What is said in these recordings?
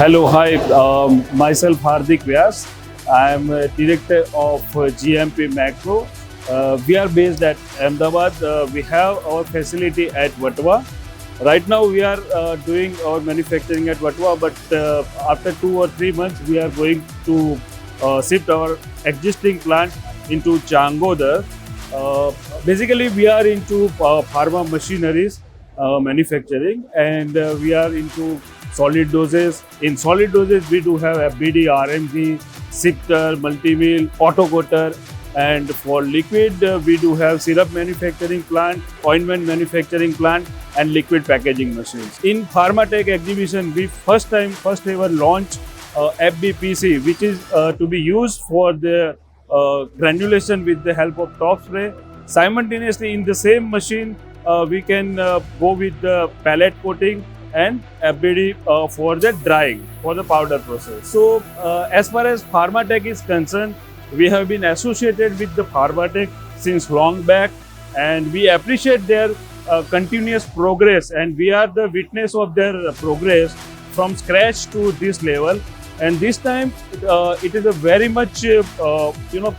Hello, hi. Myself Hardik Vyas. I am Director of GMP Machpro. We are based at Ahmedabad. We have our facility at Vatwa. Right now we are doing our manufacturing at Vatwa, but after 2 or 3 months we are going to shift our existing plant into Changodar. Basically we are into pharma machineries manufacturing, and we are into solid doses. In solid doses, we do have FBD, RMG, sifter, multi-mill, auto coater, and for liquid, we do have syrup manufacturing plant, ointment manufacturing plant, and liquid packaging machines. In Pharma Tech exhibition, we first ever launched FBPC, which is to be used for the granulation with the help of top spray. Simultaneously, in the same machine, we can go with the pallet coating and FBD for the drying, for the powder process. So as far as Pharma Tech is concerned, we have been associated with the Pharma Tech since long back, and we appreciate their continuous progress, and we are the witness of their progress from scratch to this level. And this time it is a very much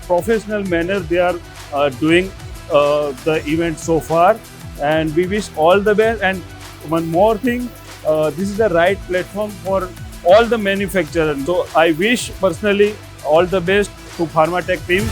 professional manner they are doing the event so far, and we wish all the best. And one more thing, this is the right platform for all the manufacturers. So I wish personally all the best to Pharma Tech team.